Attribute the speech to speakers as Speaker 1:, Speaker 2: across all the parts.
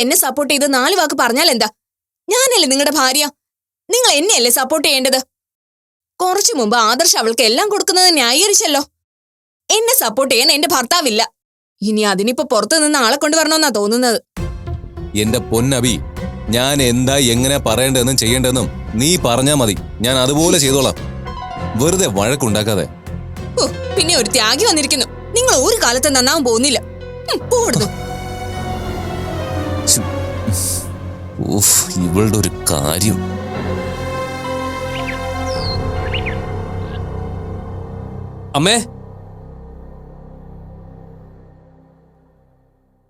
Speaker 1: എന്നെ സപ്പോർട്ട് ചെയ്ത് 4 വാക്ക് പറഞ്ഞാൽ എന്താ? ഞാനല്ലേ നിങ്ങളുടെ ഭാര്യ, നിങ്ങൾ എന്നെയല്ലേ സപ്പോർട്ട് ചെയ്യേണ്ടത്? കുറച്ചു മുമ്പ് ആദർശ് അവൾക്ക് എല്ലാം കൊടുക്കുന്നത് ന്യായീകരിച്ചല്ലോ. എന്നെ സപ്പോർട്ട് ചെയ്യാൻ എന്റെ ഭർത്താവില്ല. ഇനി അതിനിപ്പോ പുറത്തു നിന്ന് ആളെ കൊണ്ടുവരണമെന്നാ തോന്നുന്നത്.
Speaker 2: എന്റെ പൊന്നബി, ഞാൻ എന്താ എങ്ങനെ പറയേണ്ടതെന്നും ചെയ്യേണ്ടതെന്നും നീ പറഞ്ഞാ മതി, ഞാൻ അതുപോലെ ചെയ്തോളാം. വെറുതെ വഴക്കുണ്ടാക്കാതെ.
Speaker 1: പിന്നെ ഒരു ത്യാഗി വന്നിരിക്കുന്നു. നിങ്ങൾ ഒരു കാലത്ത് നന്നാവാൻ പോകുന്നില്ല. പോടുന്നു.
Speaker 2: ഇവളുടെ ഒരു കാര്യം.
Speaker 3: അമ്മേ,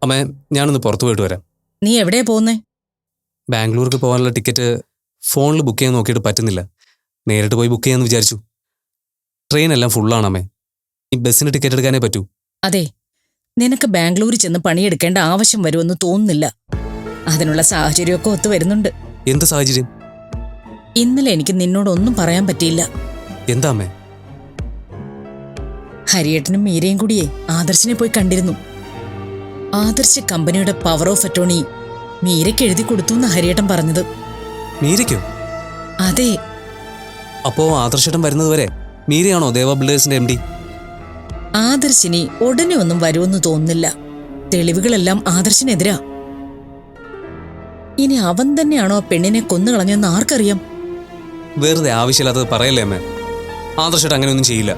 Speaker 3: അമ്മേ, ഞാനൊന്ന് പുറത്തു പോയിട്ട് വരാം.
Speaker 4: നീ എവിടെയാ പോകുന്നേ?
Speaker 3: ബാംഗ്ലൂർക്ക് പോകാനുള്ള ടിക്കറ്റ് ഫോണിൽ ബുക്ക് ചെയ്യാൻ നോക്കിയിട്ട് പറ്റുന്നില്ല. നേരിട്ട് പോയി ബുക്ക് ചെയ്യാമെന്ന് വിചാരിച്ചു. ട്രെയിൻ എല്ലാം ഫുള്ളാണ് അമ്മേ. ഈ ബസ്സിന് ടിക്കറ്റ് എടുക്കാനേ പറ്റൂ.
Speaker 4: അതെ, നിനക്ക് ബാംഗ്ലൂരിൽ ചെന്ന് പണിയെടുക്കേണ്ട ആവശ്യം വരുമെന്ന് തോന്നുന്നില്ല. അതിനുള്ള സാഹചര്യമൊക്കെ ഒത്തു വരുന്നുണ്ട്.
Speaker 3: എന്ത് സാഹചര്യം?
Speaker 4: ഇന്നലെ എനിക്ക് നിന്നോടൊന്നും പറയാൻ പറ്റിയില്ല.
Speaker 3: എന്താ അമ്മേ?
Speaker 4: ഹരിയേട്ടനും മീരയും കൂടിയേ ആദർശിനെ പോയി കണ്ടിരുന്നു. ആദർശ് കമ്പനിയുടെ പവർ ഓഫ് അറ്റോർണി മീരയ്ക്ക് എഴുതി കൊടുത്തു എന്ന് ഹരിയേട്ടൻ പറഞ്ഞത്.
Speaker 3: മീരയ്ക്കോ?
Speaker 4: അതെ.
Speaker 3: അപ്പോ ആദർശേട്ടൻ വരുന്നത് വരെ മീരയാണോ ദേവ ബിൽഡേഴ്സിന്റെ MD?
Speaker 4: ആദർശിനി ഉടനെ ഒന്നും വരുമെന്ന് തോന്നുന്നില്ല. തെളിവുകളെല്ലാം ആദർശിനെതിരാ. ഇനി അവൻ തന്നെയാണോ പെണ്ണിനെ കൊന്നുകളഞ്ഞെന്ന് ആർക്കറിയാം?
Speaker 3: വെറുതെ ആവശ്യമില്ലാത്തത് പറയല്ലേ അമ്മേ. ആദർശേട്ടൻ അങ്ങനെയൊന്നും ചെയ്യില്ല.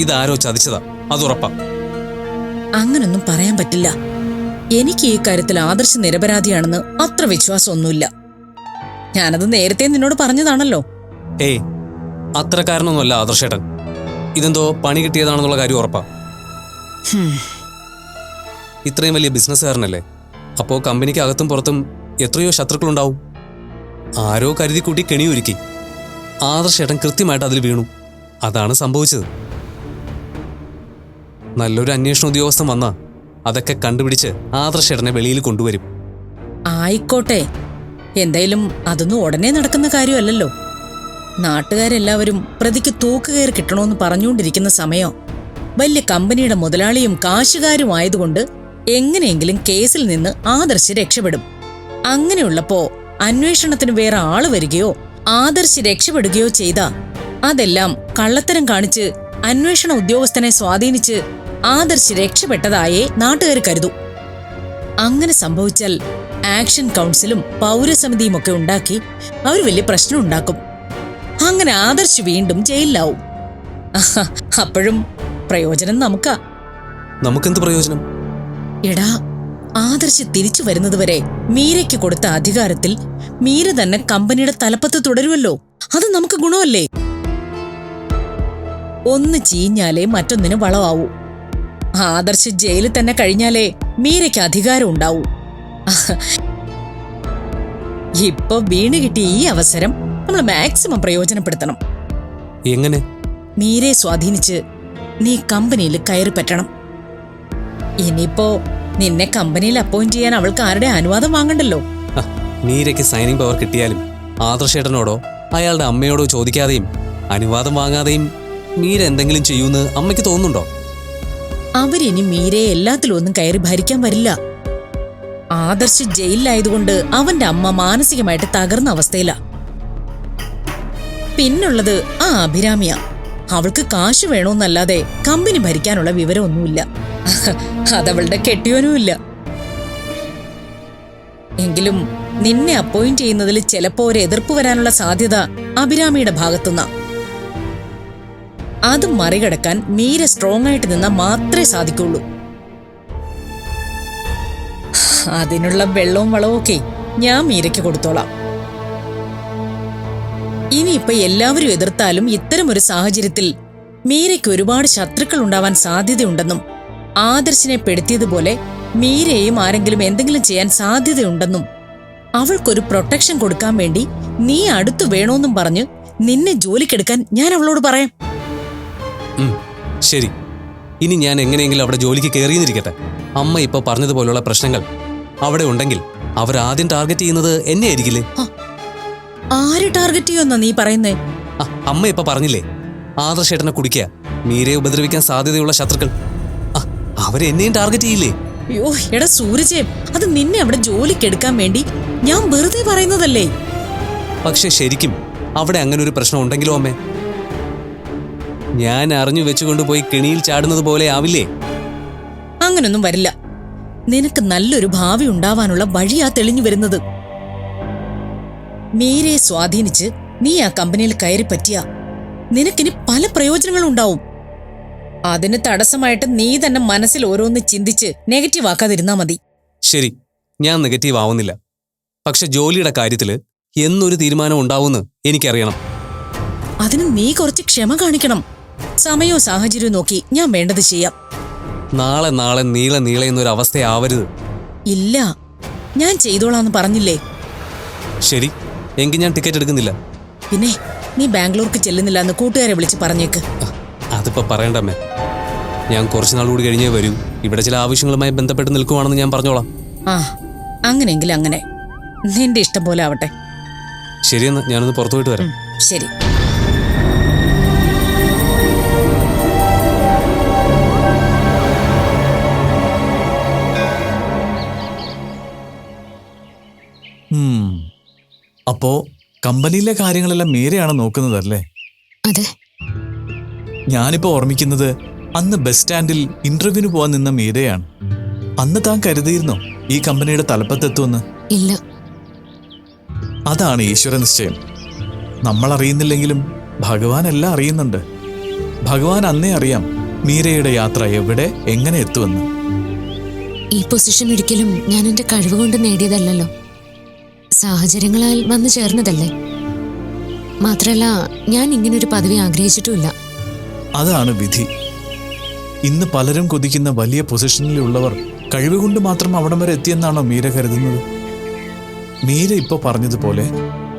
Speaker 3: ഇതാരോ ചതിച്ചതാ, അതുറപ്പാ.
Speaker 4: അങ്ങനൊന്നും പറയാൻ പറ്റില്ല. എനിക്ക് ഈ കാര്യത്തിൽ ആദർശ് നിരപരാധിയാണെന്ന് അത്ര വിശ്വാസമൊന്നുമില്ല. ഞാനത് നേരത്തെ നിന്നോട് പറഞ്ഞതാണല്ലോ.
Speaker 3: ഏയ്, അത്രക്കാരനൊന്നുമല്ല ആദർശേട്ടൻ. ഇതെന്തോ പണി കിട്ടിയതാണെന്നുള്ള കാര്യം ഉറപ്പാ. ഇത്രയും വലിയ ബിസിനസ്സുകാരനല്ലേ. അപ്പോ കമ്പനിക്ക് അകത്തും പുറത്തും എത്രയോ ശത്രുക്കളുണ്ടാവും. ആരോ കരുതി കൂട്ടി കെണിയൊരുക്കി. ആദർശേട്ടൻ കൃത്യമായിട്ട് അതിൽ വീണു. അതാണ് സംഭവിച്ചത്. നല്ലൊരു അന്വേഷണ ഉദ്യോഗസ്ഥൻ വന്നാ അതൊക്കെ കണ്ടുപിടിച്ച് ആദർശേട്ടനെ വെളിയിൽ കൊണ്ടുവരും.
Speaker 4: ആയിക്കോട്ടെ, എന്തായാലും അതൊന്നും ഉടനെ നടക്കുന്ന കാര്യമല്ലല്ലോ. നാട്ടുകാരെല്ലാവരും പ്രതിക്ക് തൂക്കുകയറി കിട്ടണമെന്ന് പറഞ്ഞുകൊണ്ടിരിക്കുന്ന സമയം വലിയ കമ്പനിയുടെ മുതലാളിയും കാശുകാരുമായതുകൊണ്ട് എങ്ങനെയെങ്കിലും കേസിൽ നിന്ന് ആദർശ് രക്ഷപ്പെടും. അങ്ങനെയുള്ളപ്പോ അന്വേഷണത്തിന് വേറെ ആള് വരികയോ ആദർശ് രക്ഷപ്പെടുകയോ ചെയ്താ അതെല്ലാം കള്ളത്തരം കാണിച്ച് അന്വേഷണ ഉദ്യോഗസ്ഥനെ സ്വാധീനിച്ച് ആദർശ് രക്ഷപ്പെട്ടതായേ നാട്ടുകാർ കരുതൂ. അങ്ങനെ സംഭവിച്ചാൽ ആക്ഷൻ കൗൺസിലും പൗരസമിതിയും ഒക്കെ ഉണ്ടാക്കി അവർ വലിയ പ്രശ്നം ഉണ്ടാക്കും. അങ്ങനെ ആദർശ് വീണ്ടും ജയിലിലാവും. അപ്പോഴും പ്രയോജനം നമുക്കാ.
Speaker 3: നമുക്കെന്ത് പ്രയോജനം?
Speaker 4: എടാ, ആദർശ് തിരിച്ചു വരുന്നതുവരെ മീരയ്ക്ക് കൊടുത്ത അധികാരത്തിൽ മീര തന്നെ കമ്പനിയുടെ തലപ്പത്ത് തുടരുമല്ലോ. അത് നമുക്ക് ഗുണമല്ലേ? ഒന്ന് ചീഞ്ഞാലേ മറ്റൊന്നിന് വളമാവൂ. ആദർശ് ജയിലിൽ തന്നെ കഴിഞ്ഞാലേ മീരയ്ക്ക് അധികാരം ഉണ്ടാവൂ. ഇപ്പൊ വീണ് കിട്ടിയ ഈ അവസരം നമ്മൾ മാക്സിമം പ്രയോജനപ്പെടുത്തണം.
Speaker 3: എങ്ങനെ?
Speaker 4: മീരയെ സ്വാധീനിച്ച് നീ കമ്പനിയിൽ കയറി പറ്റണം. ഇനിയിപ്പോ നിന്നെ കമ്പനിയിൽ അപ്പോയിന്റ് ചെയ്യാൻ അവൾക്ക് ആരുടെ അനുവാദം വാങ്ങണ്ടല്ലോ.
Speaker 3: മീരയ്ക്ക് സൈനിങ് പവർ കിട്ടിയാലും ആദർശേട്ടനോടോ അയാളുടെ അമ്മയോടോ ചോദിക്കാതെയും അനുവാദം വാങ്ങാതെയും മീര എന്തെങ്കിലും ചെയ്യൂന്ന് അമ്മയ്ക്ക് തോന്നുന്നുണ്ടോ?
Speaker 4: അവരിനി മീരയെ എല്ലാത്തിലും ഒന്നും കയറി ഭരിക്കാൻ വരില്ല. ആദർശ് ജയിലിലായതുകൊണ്ട് അവന്റെ അമ്മ മാനസികമായിട്ട് തകർന്ന അവസ്ഥയിലാ. പിന്നുള്ളത് ആ അഭിരാമിയ. അവൾക്ക് കാശ് വേണോന്നല്ലാതെ കമ്പനി ഭരിക്കാനുള്ള വിവരമൊന്നുമില്ല. അതവളുടെ കെട്ടിയോനുമില്ല. എങ്കിലും നിന്നെ അപ്പോയിന്റ് ചെയ്യുന്നതിൽ ചിലപ്പോ ഒരു എതിർപ്പ് വരാനുള്ള സാധ്യത അഭിരാമിയുടെ ഭാഗത്തുനിന്നാ. അത് മറികടക്കാൻ മീര സ്ട്രോങ് ആയിട്ട് നിന്നാ മാത്രമേ സാധിക്കുള്ളൂ. അതിനുള്ള വെള്ളവും വളവും ഒക്കെ ഞാൻ മീരയ്ക്ക് കൊടുത്തോളാം. ഇനിയിപ്പൊ എല്ലാവരും എതിർത്താലും ഇത്തരം ഒരു സാഹചര്യത്തിൽ മീരയ്ക്ക് ഒരുപാട് ശത്രുക്കൾ ഉണ്ടാവാൻ സാധ്യതയുണ്ടെന്നും ആദർശിനെ പെടുത്തിയതുപോലെ മീരയെയും ആരെങ്കിലും എന്തെങ്കിലും ചെയ്യാൻ സാധ്യതയുണ്ടെന്നും അവൾക്കൊരു പ്രൊട്ടക്ഷൻ കൊടുക്കാൻ വേണ്ടി നീ അടുത്തു വേണോന്നും പറഞ്ഞ് നിന്നെ ജോലിക്കെടുക്കാൻ ഞാൻ അവളോട് പറയാം.
Speaker 3: ശരി, ഇനി ഞാൻ എങ്ങനെയെങ്കിലും അവിടെ ജോലിക്ക് കയറിയെന്നിരിക്കട്ടെ. അമ്മ ഇപ്പൊ പറഞ്ഞതുപോലുള്ള പ്രശ്നങ്ങൾ അവിടെ ഉണ്ടെങ്കിൽ അവരാദ്യം ടാർഗറ്റ് ചെയ്യുന്നത് എന്നെ ആയിരിക്കില്ലേ?
Speaker 4: ആര് ടാർഗറ്റ് ചെയ്യുമെന്നാ നീ പറയുന്നേ?
Speaker 3: അമ്മ ഇപ്പൊ പറഞ്ഞില്ലേ, ആദർശേട്ടനെ കുടിക്കുക, മീരയെ ഉപദ്രവിക്കാൻ സാധ്യതയുള്ള ശത്രുക്കൾ അവരെന്നെയും ടാർഗറ്റ് ചെയ്യില്ലേ?
Speaker 4: അയ്യോ എടാ സൂരജെ, അത് നിന്നെ അവിടെ ജോലിക്കെടുക്കാൻ വേണ്ടി ഞാൻ വെറുതെ പറയുന്നതല്ലേ.
Speaker 3: പക്ഷെ ശരിക്കും അവിടെ അങ്ങനെ ഒരു പ്രശ്നം ഉണ്ടെങ്കിലോ അമ്മേ? ഞാൻ അറിഞ്ഞു വെച്ചുകൊണ്ടുപോയി കെണിയിൽ ചാടുന്നത് പോലെ ആവില്ലേ?
Speaker 4: അങ്ങനൊന്നും വരില്ല. നിനക്ക് നല്ലൊരു ഭാവി ഉണ്ടാവാനുള്ള വഴിയാ തെളിഞ്ഞു വരുന്നത്. മീരയെ സ്വാധീനിച്ച് നീ ആ കമ്പനിയിൽ കയറി പറ്റിയ നിനക്കിനി പല പ്രയോജനങ്ങളും ഉണ്ടാവും. അതിന് തടസ്സമായിട്ട് നീ തന്നെ മനസ്സിൽ ഓരോന്ന് ചിന്തിച്ച് നെഗറ്റീവ് ആക്കാതിരുന്നാ മതി.
Speaker 3: ശരി, ഞാൻ നെഗറ്റീവ് ആവുന്നില്ല. പക്ഷെ ജോലിയുടെ കാര്യത്തില് എന്നൊരു തീരുമാനം ഉണ്ടാവുമെന്ന് എനിക്കറിയണം.
Speaker 4: അതിന് നീ കുറച്ച് ക്ഷമ കാണിക്കണം. സമയവും സാഹചര്യവും നോക്കി ഞാൻ വേണ്ടത് ചെയ്യാം.
Speaker 3: നാളെ നീളെ എന്നൊരു അവസ്ഥയാവരുത്.
Speaker 4: ഇല്ല, ഞാൻ ചെയ്തോളാന്ന് പറഞ്ഞില്ലേ.
Speaker 3: ശരി, എങ്കിൽ ഞാൻ ടിക്കറ്റ് എടുക്കുന്നില്ല.
Speaker 4: പിന്നെ നീ ബാംഗ്ലൂർക്ക് ചെല്ലുന്നില്ല എന്ന് കൂട്ടുകാരെ വിളിച്ച് പറഞ്ഞേക്ക്.
Speaker 3: അതിപ്പോ പറയണ്ടമ്മേ. ഞാൻ കുറച്ചുനാൾ കൂടി കഴിഞ്ഞേ വരൂ. ഇവിടെ ചില ആവശ്യങ്ങളുമായി ബന്ധപ്പെട്ട് നിൽക്കുവാണെന്ന് ഞാൻ പറഞ്ഞോളാം.
Speaker 4: ആ, അങ്ങനെങ്കിൽ അങ്ങനെ. നിന്റെ ഇഷ്ടം പോലെ ആവട്ടെ.
Speaker 3: ശരിയെന്ന് ഞാനൊന്ന് പുറത്തു പോയിട്ട് വരാം.
Speaker 4: ശരി.
Speaker 5: അപ്പോ കമ്പനിയിലെ കാര്യങ്ങളെല്ലാം മീരയാണ് നോക്കുന്നതല്ലേ?
Speaker 1: അതെ.
Speaker 5: ഞാനിപ്പോ ഓർമ്മിക്കുന്നത് അന്ന് ബസ് സ്റ്റാൻഡിൽ ഇന്റർവ്യൂവിന് പോവാൻ നിന്ന മീരയാണ്. അന്ന് താൻ കരുതിയിരുന്നോ ഈ കമ്പനിയുടെ തലപ്പത്തെത്തുമെന്ന്?
Speaker 1: ഇല്ല.
Speaker 5: അതാണ് ഈശ്വര നിശ്ചയം. നമ്മൾ അറിയുന്നില്ലെങ്കിലും ഭഗവാൻ എല്ലാം അറിയുന്നുണ്ട്. ഭഗവാൻ അന്നേ അറിയാം മീരയുടെ യാത്ര എവിടെ എങ്ങനെ എത്തുമെന്ന്.
Speaker 6: ഈ പൊസിഷൻ ഒരിക്കലും ഞാൻ എന്റെ കഴിവുകൊണ്ട് നേടിയതല്ലോ, സാഹചര്യങ്ങളാൽ വന്നു ചേർന്നതല്ലേ. മാത്രല്ല ഞാൻ ഇങ്ങനൊരു പദവി ആഗ്രഹിച്ചിട്ടുമില്ല.
Speaker 5: അതാണ് വിധി. ഇന്ന് പലരും കൊതിക്കുന്ന വലിയ പൊസിഷനിലുള്ളവർ കഴിവുകൊണ്ട് മാത്രം അവിടം വരെ എത്തിയെന്നാണോ മീര കരുതുന്നത്? മീര ഇപ്പൊ പറഞ്ഞതുപോലെ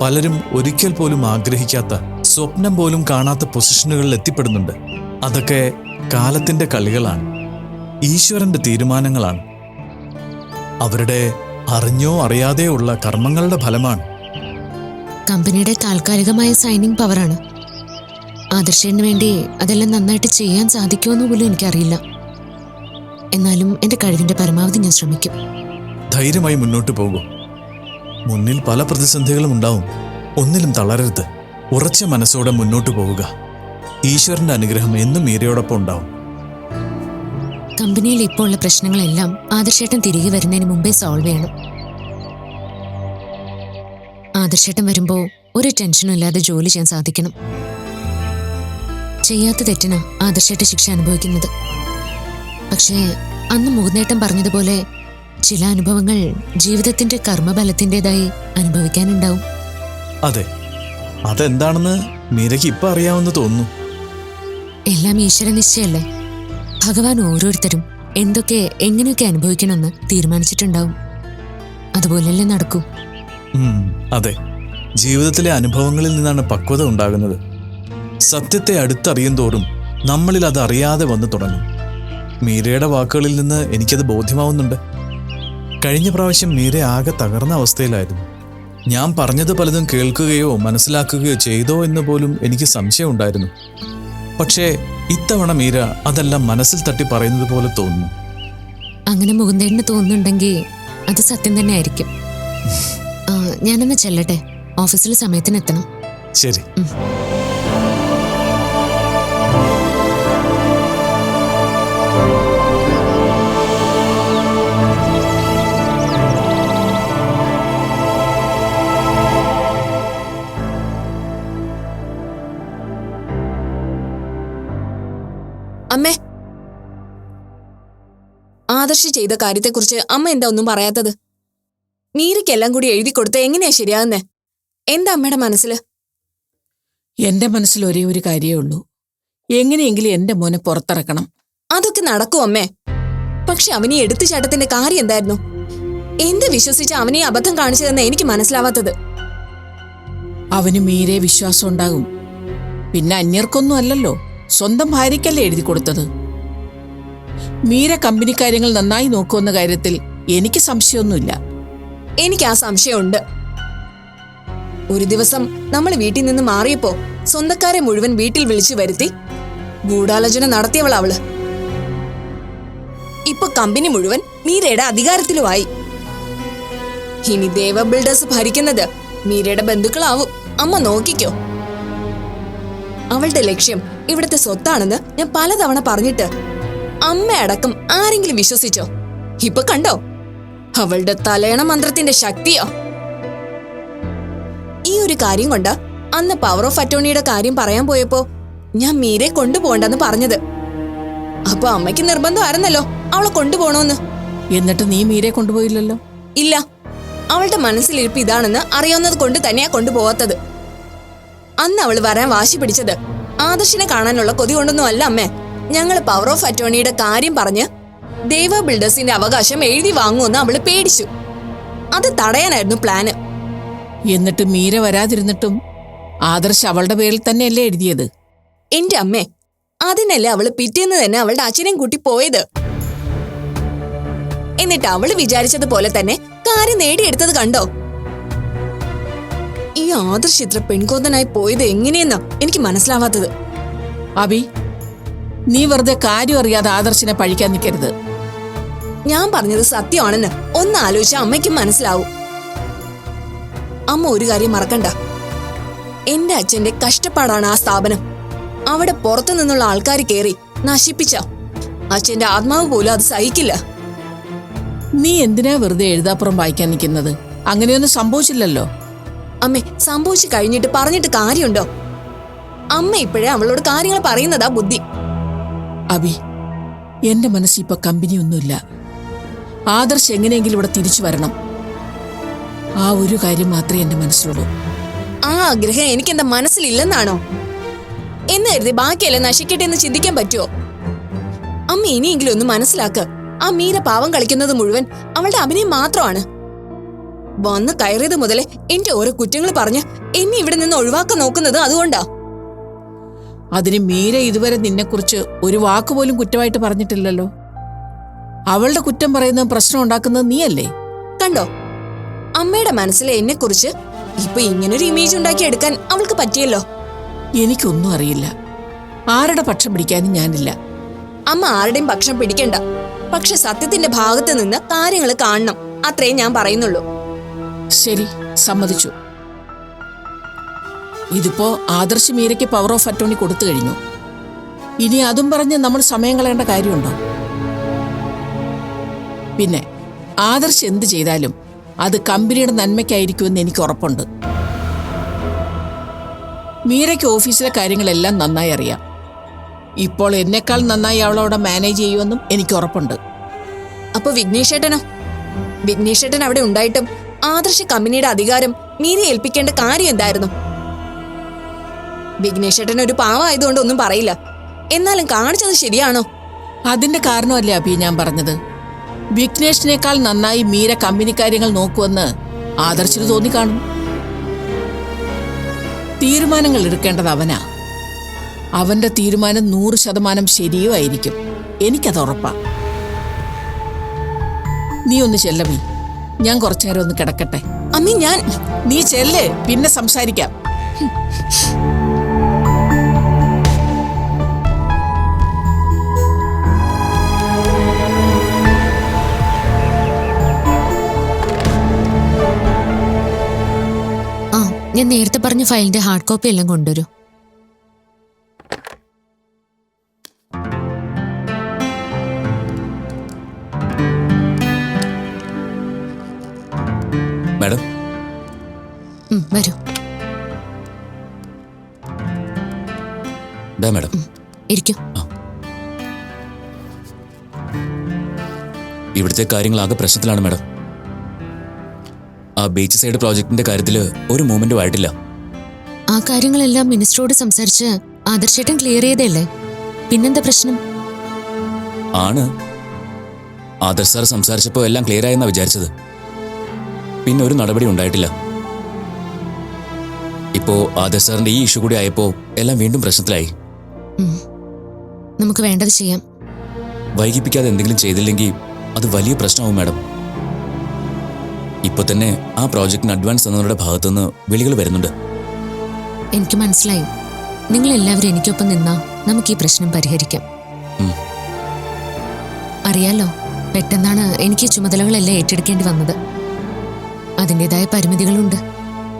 Speaker 5: പലരും ഒരിക്കൽ പോലും ആഗ്രഹിക്കാത്ത, സ്വപ്നം പോലും കാണാത്ത പൊസിഷനുകളിൽ എത്തിപ്പെടുന്നുണ്ട്. അതൊക്കെ കാലത്തിന്റെ കളികളാണ്, ഈശ്വരന്റെ തീരുമാനങ്ങളാണ്. അവരുടെ അറിഞ്ഞോ അറിയാതെയോ ഉള്ള കർമ്മങ്ങളുടെ ഫലമാണ്.
Speaker 6: കമ്പനിയുടെ താൽക്കാലികമായ സൈനിങ് പവറാണ്. ആദർശന് വേണ്ടി അതെല്ലാം നന്നായിട്ട് ചെയ്യാൻ സാധിക്കുമെന്ന് പോലും എനിക്കറിയില്ല. എന്നാലും എന്റെ കഴിവിന്റെ പരമാവധി ഞാൻ ശ്രമിക്കും.
Speaker 5: ധൈര്യമായി മുന്നോട്ട് പോകൂ. മുന്നിൽ പല പ്രതിസന്ധികളും ഉണ്ടാവും. ഒന്നിലും തളരരുത്. ഉറച്ച മനസ്സോടെ മുന്നോട്ട് പോവുക. ഈശ്വരന്റെ അനുഗ്രഹം എന്നും മീരയോടൊപ്പം ഉണ്ടാവും.
Speaker 6: കമ്പനിയിൽ ഇപ്പോൾ ഉള്ള പ്രശ്നങ്ങളെല്ലാം ആദർശേട്ടൻ തിരികെ വരുന്നതിന് മുമ്പേ സോൾവ് ചെയ്യണം. ആദർശേട്ടൻ വരുമ്പോ ഒരു ടെൻഷനും ഇല്ലാതെ ജോലി ചെയ്യാൻ സാധിക്കണം. ചെയ്യാത്ത തെറ്റിന് ആദർശേട്ടൻ ശിക്ഷ അനുഭവിക്കുന്നത്. പക്ഷേ അന്ന് മുകുന്ദേട്ടൻ പറഞ്ഞതുപോലെ ചില അനുഭവങ്ങൾ ജീവിതത്തിന്റെ കർമ്മബലത്തിൻ്റെതായി അനുഭവിക്കാനുണ്ടാവും.
Speaker 5: അതെ, അതെന്താണെന്ന് മീരയ്ക്ക് ഇപ്പൊ അറിയാമെന്ന് തോന്നുന്നു.
Speaker 6: എല്ലാം ഈശ്വര നിശ്ചയല്ലേ. ഭഗവാൻ ഓരോരുത്തരും എന്തൊക്കെ എങ്ങനെയൊക്കെ അനുഭവിക്കണമെന്ന് തീരുമാനിച്ചിട്ടുണ്ടാവും. അതുപോലെയല്ലേ നടക്കൂ.
Speaker 5: അതെ, ജീവിതത്തിലെ അനുഭവങ്ങളിൽ നിന്നാണ് പക്വത ഉണ്ടാകുന്നത്. സത്യത്തെ അടുത്തറിയും തോറും നമ്മളിൽ അത് അറിയാതെ വന്നു തുടങ്ങും. മീരയുടെ വാക്കുകളിൽ നിന്ന് എനിക്കത് ബോധ്യമാവുന്നുണ്ട്. കഴിഞ്ഞ പ്രാവശ്യം മീര ആകെ തകർന്ന അവസ്ഥയിലായിരുന്നു. ഞാൻ പറഞ്ഞത് പലതും കേൾക്കുകയോ മനസ്സിലാക്കുകയോ ചെയ്തോ എന്ന് പോലും എനിക്ക് സംശയം ഉണ്ടായിരുന്നു. പക്ഷേ ഇത്തവണ മീര അതെല്ലാം മനസ്സിൽ തട്ടി പറയുന്നത് പോലെ തോന്നുന്നു.
Speaker 6: അങ്ങനെ മുകുന്ദേട്ടന് തോന്നുന്നുണ്ടെങ്കിൽ അത് സത്യം തന്നെ ആയിരിക്കും. ഞാനൊന്ന് ചെല്ലട്ടെ, ഓഫീസിൽ സമയത്തിന് എത്തണം.
Speaker 5: ശരി.
Speaker 1: അമ്മേ, ആദർശ് ചെയ്ത കാര്യത്തെക്കുറിച്ച് അമ്മ എന്താ ഒന്നും പറയാത്തത്? മീരയ്ക്കെല്ലാം കൂടി എഴുതി കൊടുത്ത് എങ്ങനെയാ ശരിയാകുന്നേ? എന്താ അമ്മയുടെ മനസ്സില്?
Speaker 7: എന്റെ മനസ്സിൽ ഒരേ ഒരു കാര്യമേ ഉള്ളൂ, എങ്ങനെയെങ്കിലും എന്റെ മോനെ പുറത്തിറക്കണം.
Speaker 1: അതൊക്കെ നടക്കും അമ്മേ. പക്ഷെ അവനീ എടുത്തുചാട്ടത്തിന്റെ കാര്യം എന്തായിരുന്നു? എന്ത് വിശ്വസിച്ച് അവനെ അബദ്ധം കാണിച്ചതെന്ന് എനിക്ക് മനസ്സിലാവാത്തത്.
Speaker 7: അവന് മീരെ വിശ്വാസം ഉണ്ടാകും. പിന്നെ അന്യർക്കൊന്നും അല്ലല്ലോ, സ്വന്തം ഭാര്യയ്ക്കല്ലേ എഴുതി കൊടുത്തത്. മീര കമ്പനി കാര്യങ്ങൾ നന്നായി നോക്കുമെന്ന കാര്യത്തിൽ എനിക്ക് സംശയമൊന്നുമില്ല.
Speaker 1: എനിക്ക് ആ സംശയമുണ്ട്. ഒരു ദിവസം നമ്മൾ വീട്ടിൽ നിന്ന് മാറിയപ്പോ സ്വന്തക്കാരെ മുഴുവൻ വീട്ടിൽ വിളിച്ചു വരുത്തി ഗൂഢാലോചന നടത്തിയവളവള്. ഇപ്പൊ കമ്പനി മുഴുവൻ മീരയുടെ അധികാരത്തിലുമായി. ഇനി ദേവ ബിൽഡേഴ്സ് ഭരിക്കുന്നത് മീരയുടെ ബന്ധുക്കളാവും. അമ്മ നോക്കിക്കോ. അവളുടെ ലക്ഷ്യം ഇവിടുത്തെ സ്വത്താണെന്ന് ഞാൻ പലതവണ പറഞ്ഞിട്ട് അമ്മയടക്കം ആരെങ്കിലും വിശ്വസിച്ചോ? ഇപ്പൊ കണ്ടോ അവളുടെ തലയണ മന്ത്രത്തിന്റെ ശക്തിയോ? ഈ ഒരു കാര്യം കൊണ്ട് അന്ന് പവർ ഓഫ് അറ്റോർണിയുടെ കാര്യം പറയാൻ പോയപ്പോ ഞാൻ മീരെ കൊണ്ടുപോകണ്ടെന്ന് പറഞ്ഞത്. അപ്പൊ അമ്മയ്ക്ക് നിർബന്ധമായിരുന്നല്ലോ അവളെ കൊണ്ടുപോകണോന്ന്.
Speaker 7: എന്നിട്ട് നീ മീരെ കൊണ്ടുപോയില്ലല്ലോ.
Speaker 1: ഇല്ല, അവളുടെ മനസ്സിലിരിപ്പ് ഇതാണെന്ന് അറിയാവുന്നത് കൊണ്ട് തന്നെയാ കൊണ്ടുപോകാത്തത്. അന്ന് അവൾ വരാൻ വാശി പിടിച്ചത് ആദർശിനെ കാണാനുള്ള കൊതി കൊണ്ടൊന്നും അല്ല അമ്മേ. ഞങ്ങള് പവർ ഓഫ് അറ്റോർണിയുടെ കാര്യം പറഞ്ഞ് ദേവ ബിൽഡേഴ്സിന്റെ അവകാശം എഴുതി വാങ്ങുമെന്ന് അവള് പേടിച്ചു. അത് തടയാനായിരുന്നു പ്ലാന്.
Speaker 7: എന്നിട്ട് മീര വരാതിരുന്നിട്ടും ആദർശ് അവളുടെ പേരിൽ തന്നെയല്ലേ എഴുതിയത്?
Speaker 1: എന്റെ അമ്മേ, അതിനല്ലേ അവള് പിറ്റേന്ന് തന്നെ അവളുടെ അച്ഛനെയും കൂട്ടി പോയത്. എന്നിട്ട് അവള് വിചാരിച്ചതുപോലെ തന്നെ കാര്യം നേടിയെടുത്തത് കണ്ടോ? ഈ ആദർശ് ഇത്ര പെൺകോന്തനായി പോയത് എങ്ങനെയെന്നാ എനിക്ക് മനസ്സിലാവാത്തത്.
Speaker 7: അബി, നീ വെറുതെ കാര്യം അറിയാതെ ആദർശിനെ പഴിക്കാൻ നിൽക്കരുത്.
Speaker 1: ഞാൻ പറഞ്ഞത് സത്യമാണെന്ന് ഒന്ന് ആലോചിച്ച അമ്മയ്ക്കും മനസ്സിലാവും. അമ്മ ഒരു കാര്യം മറക്കണ്ട, എന്റെ അച്ഛന്റെ കഷ്ടപ്പാടാണ് ആ സ്ഥാപനം. അവിടെ പുറത്തു നിന്നുള്ള ആൾക്കാർ കേറി നശിപ്പിച്ച അച്ഛന്റെ ആത്മാവ് പോലും അത് സഹിക്കില്ല.
Speaker 7: നീ എന്തിനാ വെറുതെ എഴുതാപ്പുറം വായിക്കാൻ നിൽക്കുന്നത്? അങ്ങനെയൊന്നും സംഭവിച്ചില്ലല്ലോ.
Speaker 1: അമ്മേ, സംഭവിച്ചു കഴിഞ്ഞിട്ട് പറഞ്ഞിട്ട് കാര്യമുണ്ടോ? അമ്മ ഇപ്പോഴേ അവളോട് കാര്യങ്ങൾ പറയുന്നതാ ബുദ്ധി.
Speaker 7: അബി, എന്റെ മനസ്സിൽ ഇപ്പൊ കമ്പനിയൊന്നുമില്ല. ആദർശ് എങ്ങനെയെങ്കിലും ഇവിടെ തിരിച്ചു വരണം. ആ ഒരു കാര്യം മാത്രമേ എന്റെ മനസ്സിലുള്ളൂ.
Speaker 1: ആ ആഗ്രഹം എനിക്കെന്താ മനസ്സിലില്ലെന്നാണോ? എന്ന് കരുതി ബാക്കിയല്ലേ നശിക്കട്ടെ എന്ന് ചിന്തിക്കാൻ പറ്റുമോ? അമ്മ ഇനിയെങ്കിലും ഒന്ന് മനസ്സിലാക്ക്. ആ മീര പാവം കളിക്കുന്നത് മുഴുവൻ അവളുടെ അഭിനയം മാത്രമാണ്. വന്ന് കയറിയത് മുതലേ എന്റെ ഓരോ കുറ്റങ്ങൾ പറഞ്ഞ് എന്നെ ഇവിടെ നിന്ന് ഒഴിവാക്കാൻ നോക്കുന്നത് അതുകൊണ്ടാ.
Speaker 7: അതിന് മീര ഇതുവരെ നിന്നെക്കുറിച്ച് ഒരു വാക്കുപോലും കുറ്റമായിട്ട് പറഞ്ഞിട്ടില്ലല്ലോ. അവളുടെ കുറ്റം പറയുന്ന പ്രശ്നം ഉണ്ടാക്കുന്നത് നീയല്ലേ?
Speaker 1: കണ്ടോ, അമ്മയുടെ മനസ്സിലെ എന്നെ കുറിച്ച് ഇപ്പൊ ഇങ്ങനൊരു ഇമേജ് ഉണ്ടാക്കി എടുക്കാൻ അവൾക്ക് പറ്റിയല്ലോ.
Speaker 7: എനിക്കൊന്നും അറിയില്ല. ആരുടെ പക്ഷം പിടിക്കാനും ഞാനില്ല.
Speaker 1: അമ്മ ആരുടെയും പക്ഷം പിടിക്കണ്ട. പക്ഷെ സത്യത്തിന്റെ ഭാഗത്ത് നിന്ന് കാര്യങ്ങൾ കാണണം, അത്രേ ഞാൻ പറയുന്നുള്ളൂ.
Speaker 7: ശരി, സമ്മതിച്ചു. ഇതിപ്പോ ആദർശ് മീരയ്ക്ക് പവർ ഓഫ് അറ്റോർണി കൊടുത്തു കഴിഞ്ഞു. ഇനി അതും പറഞ്ഞ് നമ്മൾ സമയം കളയേണ്ട കാര്യമുണ്ടോ? പിന്നെ ആദർശ് എന്ത് ചെയ്താലും അത് കമ്പനിയുടെ നന്മയ്ക്കായിരിക്കുമെന്ന് എനിക്ക് ഉറപ്പുണ്ട്. മീരയ്ക്ക് ഓഫീസിലെ കാര്യങ്ങളെല്ലാം നന്നായി അറിയാം. ഇപ്പോൾ എന്നെക്കാൾ നന്നായി അവളവിടെ മാനേജ് ചെയ്യുമെന്നും എനിക്ക് ഉറപ്പുണ്ട്.
Speaker 1: അപ്പൊ വിഘ്നേഷേട്ടനോ? വിഘ്നേഷേട്ടൻ അവിടെ ഉണ്ടായിട്ടും ആദർശ കമ്പനിയുടെ അധികാരം മീരെ ഏൽപ്പിക്കേണ്ട കാര്യം എന്തായിരുന്നു? വിഘ്നേഷേട്ടൻ ഒരു പാവമായതുകൊണ്ട് ഒന്നും പറയില്ല. എന്നാലും കാണിച്ചത് ശരിയാണോ?
Speaker 7: അതിന്റെ കാരണമല്ലേ അഭി ഞാൻ പറഞ്ഞത്. വിഘ്നേഷിനേക്കാൾ നന്നായി മീര കമ്പനി കാര്യങ്ങൾ നോക്കുമെന്ന് ആദർശിന് തോന്നിക്കാണും. തീരുമാനങ്ങൾ എടുക്കേണ്ടത് അവനാ. അവന്റെ തീരുമാനം 100% ശരിയുമായിരിക്കും. എനിക്കത് ഉറപ്പാ. നീ ഒന്ന് ചെല്ലബി, ഞാൻ കുറച്ചു നേരം ഒന്ന് കിടക്കട്ടെ.
Speaker 1: അമ്മി, ഞാൻ
Speaker 7: നീ ചെല്ല്, പിന്നെ സംസാരിക്കാം.
Speaker 6: ഞാൻ നേരത്തെ പറഞ്ഞ ഫയലിന്റെ ഹാർഡ് കോപ്പി എല്ലാം കൊണ്ടുവരൂ.
Speaker 2: മാഡം,
Speaker 6: വരൂ.
Speaker 2: മാഡം
Speaker 6: ഇരിക്കും.
Speaker 2: ഇവിടുത്തെ കാര്യങ്ങൾ ആകെ പ്രശ്നത്തിലാണ് മാഡം. ആ ബീച്ച് സൈഡ് പ്രോജക്ടിന്റെ കാര്യത്തിൽ ഒരു മൂവ്മെന്റും ആയിട്ടില്ല.
Speaker 6: ആ കാര്യങ്ങളെല്ലാം മിനിസ്റ്ററോട് സംസാരിച്ച് ആദർശേട്ടൻ ക്ലിയർ ചെയ്തല്ലേ? പിന്നെന്താ പ്രശ്നം?
Speaker 2: ആണ്, ആദർശ് സാർ സംസാരിച്ചപ്പോൾ എല്ലാം ക്ലിയർ ആയെന്നാ വിചാരിച്ചത്. പിന്നെ ഒരു നടപടി ഉണ്ടായിട്ടില്ല. ഇപ്പോ ആദർശ് സാറിന്റെ ഈ ഇഷ്യൂ കൂടി ആയപ്പോ എല്ലാം വീണ്ടും പ്രശ്നത്തിലായി.
Speaker 6: നമുക്ക് വേണ്ടത് ചെയ്യാം.
Speaker 2: വൈകിപ്പിക്കാതെ എന്തെങ്കിലും ചെയ്തില്ലെങ്കിൽ അത് വലിയ പ്രശ്നമാവും മാഡം. ഇപ്പൊ തന്നെ ആ പ്രോജക്റ്റിന് അഡ്വാൻസ് തന്നവരുടെ ഭാഗത്തുനിന്ന് വിളികൾ വരുന്നുണ്ട്.
Speaker 6: എനിക്ക് മനസ്സിലായി. നിങ്ങൾ എല്ലാവരും എനിക്കൊപ്പം നിന്നാ നമുക്ക് ഈ പ്രശ്നം പരിഹരിക്കാം. അറിയാലോ, പെട്ടെന്നാണ് എനിക്ക് ചുമതലകളെല്ലാം ഏറ്റെടുക്കേണ്ടി വന്നത്. അതിൻ്റെതായ പരിമിതികളുണ്ട്.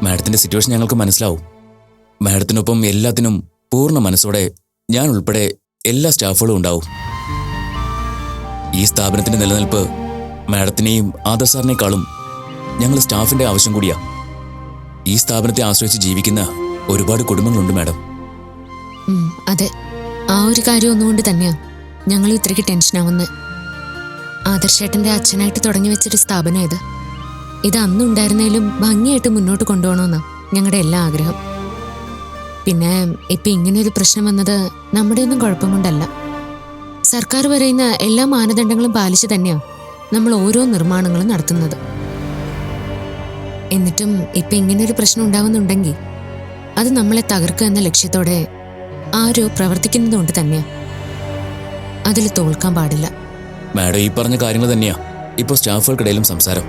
Speaker 8: മാഡത്തിന്റെ സിറ്റുവേഷൻ ഞങ്ങൾക്ക് മനസ്സിലാവും. മാഡത്തിനൊപ്പം എല്ലാത്തിനും പൂർണ്ണ മനസ്സോടെ ഞാൻ ഉൾപ്പെടെ എല്ലാ സ്റ്റാഫുകളും ഉണ്ടാവും. ഈ സ്ഥാപനത്തിന്റെ നിലനിൽപ്പ് മാഡത്തിനെയും ആദർ സാറിനേക്കാളും ഞങ്ങൾ സ്റ്റാഫിന്റെ ആവശ്യം കൂടിയാ. ഈ സ്ഥാപനത്തെ ആശ്രയിച്ച് ജീവിക്കുന്ന ഒരുപാട് കുടുംബങ്ങളുണ്ട് മാഡം.
Speaker 6: അതെ, ആ ഒരു കാര്യം ഒന്നുകൊണ്ട് തന്നെയാ ഞങ്ങൾ ഇത്രയ്ക്ക് ടെൻഷനാവുന്നത്. ആദർശേട്ടന്റെ അച്ഛനായിട്ട് തുടങ്ങി വെച്ചൊരു സ്ഥാപനം ഇത് അന്നുണ്ടായിരുന്നതിലും ഭംഗിയായിട്ട് മുന്നോട്ട് കൊണ്ടുപോകണമെന്നാ ഞങ്ങളുടെ എല്ലാ ആഗ്രഹം. പിന്നെ ഇപ്പൊ ഇങ്ങനെയൊരു പ്രശ്നം വന്നത് നമ്മുടെ ഒന്നും കുഴപ്പം കൊണ്ടല്ല. സർക്കാർ പറയുന്ന എല്ലാ മാനദണ്ഡങ്ങളും പാലിച്ചു തന്നെയാ നമ്മൾ ഓരോ നിർമ്മാണങ്ങളും നടത്തുന്നത്. എന്നിട്ടും ഇപ്പൊ ഇങ്ങനെയൊരു പ്രശ്നം ഉണ്ടാവുന്നുണ്ടെങ്കിൽ അത് നമ്മളെ തകർക്കുക എന്ന ലക്ഷ്യത്തോടെ ആരോ പ്രവർത്തിക്കുന്നതുകൊണ്ട് തന്നെയാ. അതിൽ തോൽക്കാൻ പാടില്ല.
Speaker 8: മാഡം ഈ പറഞ്ഞ കാര്യങ്ങൾ തന്നെയാ ഇപ്പോൾ സ്റ്റാഫുകൾക്കിടയിലും സംസാരം.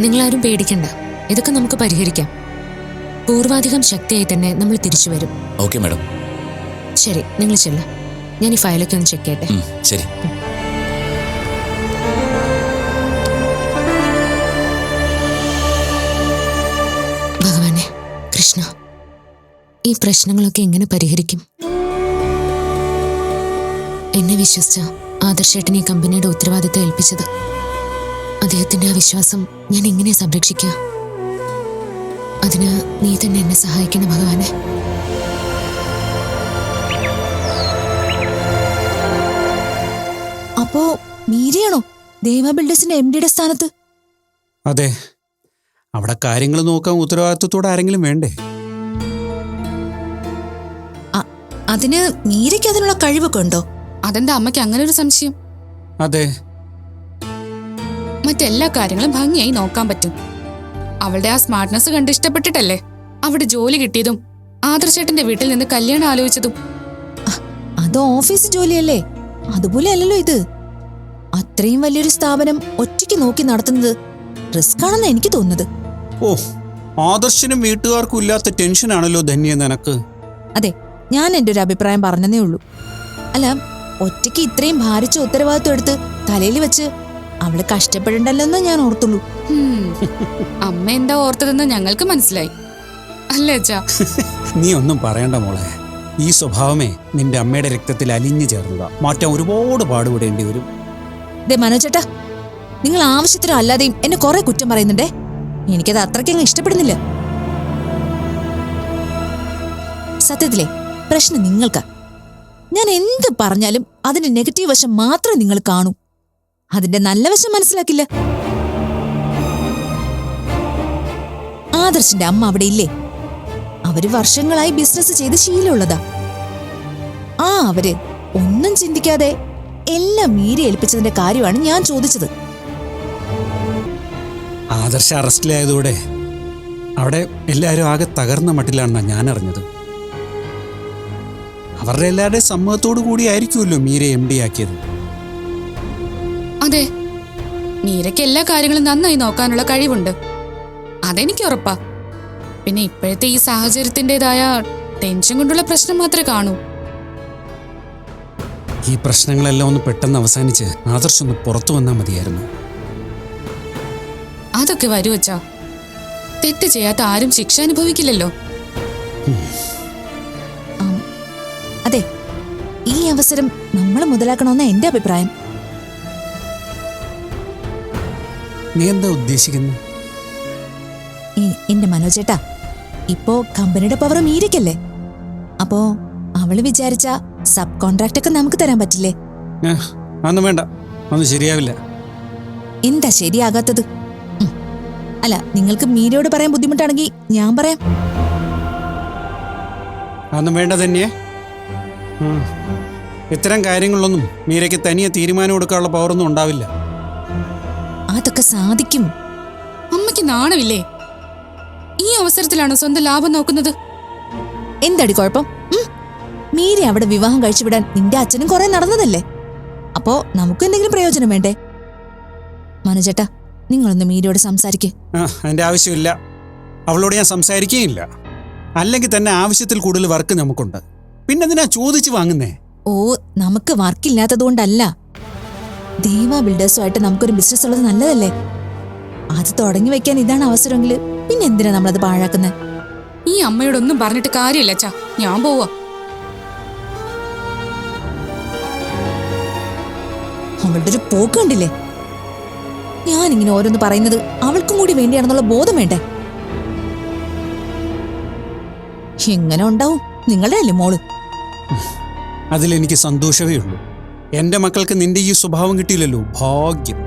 Speaker 6: നിങ്ങളാരും പേടിക്കണ്ട, ഇതൊക്കെ നമുക്ക് പരിഹരിക്കാം. പൂർവാധികം ശക്തിയായി തന്നെ നമ്മൾ തിരിച്ചു വരും.
Speaker 8: Okay madam.
Speaker 6: ശരി, നിങ്ങൾ ചെല്ല. ഞാൻ ഈ ഫയലൊക്കെ ഒന്ന് ചെക്ക് ചെയ്യട്ടെ.
Speaker 8: ശരി.
Speaker 6: ഭഗവാനെ, കൃഷ്ണ, ഈ പ്രശ്നങ്ങളൊക്കെ എങ്ങനെ പരിഹരിക്കും? എന്നെ വിശ്വസിച്ച ആദർശേട്ടൻ ഈ കമ്പനിയുടെ ഉത്തരവാദിത്തം ഏൽപ്പിച്ചത്. അദ്ദേഹത്തിന്റെ ആ വിശ്വാസം ഞാൻ എങ്ങനെ സംരക്ഷിക്കുക? അതിന് നീ തന്നെ എന്നെ സഹായിക്കണം ഭഗവാനെ.
Speaker 9: അപ്പോ മീരയാണോ ദേവ ബിൽഡേഴ്സിന്റെ MD സ്ഥാനത്ത്?
Speaker 10: അതെ, അവിടെ കാര്യങ്ങൾ നോക്കാൻ ഉത്തരവാദിത്വത്തോടെ ആരെങ്കിലും വേണ്ടേ?
Speaker 9: അതിന് മീരയ്ക്ക് അതിനുള്ള കഴിവൊക്കെ ഉണ്ടോ?
Speaker 11: അതെന്താ അമ്മയ്ക്ക് അങ്ങനെ ഒരു സംശയം?
Speaker 10: അതെ,
Speaker 11: മറ്റെല്ലാ കാര്യങ്ങളും ഭംഗിയായി നോക്കാൻ പറ്റും. അവളുടെ ആ സ്മാർട്ട്നെസ് കണ്ട് ഇഷ്ടപ്പെട്ടിട്ടല്ലേ അവിടെ ജോലി കിട്ടിയതും ആദർശേട്ടന്റെ വീട്ടിൽ നിന്ന് കല്യാണം ആലോചിച്ചതും.
Speaker 9: അത് ഓഫീസ് ജോലിയല്ലേ, അതുപോലെ അല്ലല്ലോ ഇത്. അത്രയും വലിയൊരു സ്ഥാപനം ഒറ്റയ്ക്ക് നോക്കി നടത്തുന്നത് റിസ്ക് ആണെന്ന് എനിക്ക് തോന്നുന്നത്.
Speaker 10: ഓ, ആദർശനും വീട്ടുകാർക്കും ഇല്ലാത്ത ടെൻഷനാണല്ലോ ധന്യ നിനക്ക്.
Speaker 9: അതെ, ഞാൻ എൻ്റെ ഒരു അഭിപ്രായം പറഞ്ഞതേ ഉള്ളൂ. അല്ല, ഒറ്റയ്ക്ക് ഇത്രയും ഭാരിച്ച ഉത്തരവാദിത്വം എടുത്ത് തലയിൽ വെച്ച് അവള് കഷ്ടപ്പെടണ്ടല്ലെന്ന് ഞാൻ ഓർത്തുള്ളൂ.
Speaker 11: അമ്മ എന്താ ഓർത്തതെന്ന് ഞങ്ങൾക്ക് മനസ്സിലായി അല്ലേ അച്ഛാ?
Speaker 10: നീ ഒന്നും പറയണ്ട മോളെ. ഈ സ്വഭാവമേ നിന്റെ അമ്മയുടെ രക്തത്തിൽ അലിഞ്ഞു ചേർന്നതാ. മാറ്റാൻ ഒരുപാട് പാടുപെടേണ്ടി വരും.
Speaker 9: ദേ മനോജേട്ടാ, നിങ്ങൾ ആവശ്യത്തിനോ അല്ലാതെയും എന്നെ കുറെ കുറ്റം പറയുന്നുണ്ടേ. എനിക്കത് അത്രയ്ക്കങ്ങ് ഇഷ്ടപ്പെടുന്നില്ല. സത്യത്തിലെ പ്രശ്നം നിങ്ങൾക്കാ. ഞാൻ എന്ത് പറഞ്ഞാലും അതിന്റെ നെഗറ്റീവ് വശം മാത്രം നിങ്ങൾ കാണൂ, അതിന്റെ നല്ല വശം മനസ്സിലാക്കില്ല. ആദർശിന്റെ അമ്മ അവിടെ ഇല്ലേ? അവര് വർഷങ്ങളായി ബിസിനസ് ചെയ്ത് ശീലമുള്ളതാ. അവര് ഒന്നും ചിന്തിക്കാതെ എല്ലാം മീര ഏൽപ്പിച്ചതിന്റെ കാര്യമാണ് ഞാൻ ചോദിച്ചത്.
Speaker 10: ആദർശ അറസ്റ്റിലായതോടെ അവിടെ എല്ലാവരും ആകെ തകർന്ന മട്ടിലാണെന്നാണ് ഞാൻ അറിഞ്ഞത്. അവരുടെ എല്ലാവരുടെയും സമ്മതത്തോടു കൂടി ആയിരിക്കുമല്ലോ മീര MD ആക്കിയത്.
Speaker 11: അതെ, മീരയ്ക്ക് എല്ലാ കാര്യങ്ങളും നന്നായി നോക്കാനുള്ള കഴിവുണ്ട്, അതെനിക്ക് ഉറപ്പാ. പിന്നെ ഇപ്പോഴത്തെ ഈ സാഹചര്യത്തിൻ്റെതായ ടെൻഷൻ കൊണ്ടുള്ള പ്രശ്നം മാത്രമേ കാണൂ.
Speaker 10: ഈ പ്രശ്നങ്ങളെല്ലാം ഒന്ന് പെട്ടെന്ന് അവസാനിച്ച് ആദർശം ഒന്ന് പുറത്തു വന്നാൽ മതിയായിരുന്നു.
Speaker 11: അതൊക്കെ വരൂ അച്ഛാ. തെറ്റ് ചെയ്യാത്ത ആരും ശിക്ഷ അനുഭവിക്കില്ലല്ലോ.
Speaker 9: അതെ, ഈ അവസരം നമ്മൾ മുതലാക്കണമെന്ന എന്റെ അഭിപ്രായം.
Speaker 10: നീ എന്താ ഉദ്ദേശിക്കുന്നത്?
Speaker 9: എന്റെ മനോജേട്ടാ, ഇപ്പോ കമ്പനിയുടെ പവർ മീരയ്ക്കല്ലേ. അപ്പോ അവള് വിചാരിച്ച സബ് കോൺട്രാക്ട് ഒക്കെ നമുക്ക് തരാൻ പറ്റില്ലേ?
Speaker 10: അതൊന്നും വേണ്ട, അതൊന്നും ശരിയാവില്ല.
Speaker 9: എന്താ ശരിയാകാത്തത്? അല്ല, നിങ്ങൾക്ക് മീരയോട് പറയാൻ ബുദ്ധിമുട്ടാണെങ്കിൽ ഞാൻ പറയാം.
Speaker 10: അതൊന്നും വേണ്ട തന്നെ. ഇത്തരം കാര്യങ്ങളിലൊന്നും മീരയ്ക്ക് തനിയെ തീരുമാനം എടുക്കാനുള്ള പവറൊന്നും ഉണ്ടാവില്ല.
Speaker 9: അതൊക്കെ സാധിക്കും.
Speaker 11: അമ്മയ്ക്ക് നാണമില്ലേ? ഈ അവസരത്തിലാണോ സ്വന്തം ലാഭം നോക്കുന്നത്?
Speaker 9: എന്താടി കുഴപ്പം? മീര അവിടെ വിവാഹം കഴിച്ചുവിടാൻ നിന്റെ അച്ഛനും കുറെ നടന്നതല്ലേ. അപ്പോ നമുക്ക് എന്തെങ്കിലും പ്രയോജനം വേണ്ടേ? മനോജേട്ടാ, നിങ്ങളൊന്ന് മീരയോട് സംസാരിക്കേ.
Speaker 10: അതിന്റെ ആവശ്യമില്ല. അവളോട് ഞാൻ സംസാരിക്കുകയില്ല. അല്ലെങ്കിൽ തന്നെ ആവശ്യത്തിൽ കൂടുതൽ വർക്ക് നമുക്കുണ്ട്. പിന്നെ എന്തിനാ ചോദിച്ചു വാങ്ങുന്നേ?
Speaker 9: നമുക്ക് വർക്കില്ലാത്തതുകൊണ്ടല്ല. ദേവ ബിൽഡേഴ്സുമായിട്ട് നമുക്കൊരു ബിസിനസ് ഉള്ളത് നല്ലതല്ലേ? അത് തുടങ്ങി വെക്കാൻ ഇതാണ് അവസരമെങ്കിൽ പിന്നെ എന്തിനാ നമ്മളത് പാഴാക്കുന്നത്?
Speaker 11: ഈ അമ്മയോടൊന്നും പറഞ്ഞിട്ട് കാര്യമില്ല അച്ഛാ, ഞാൻ പോവാ.
Speaker 9: അവളുടെ ഒരു പോക്ക് കണ്ടില്ലേ? ഞാനിങ്ങനെ ഓരോന്ന് പറയുന്നത് അവൾക്കും കൂടി വേണ്ടിയാണെന്നുള്ള ബോധം വേണ്ടേ? എങ്ങനെ ഉണ്ടാവും? നിങ്ങളുടെ അല്ലേ മോള്?
Speaker 10: അതിലെനിക്ക് സന്തോഷമേ ഉള്ളൂ. എൻ്റെ മക്കൾക്ക് നിന്റെ ഈ സ്വഭാവം കിട്ടിയില്ലല്ലോ, ഭാഗ്യം.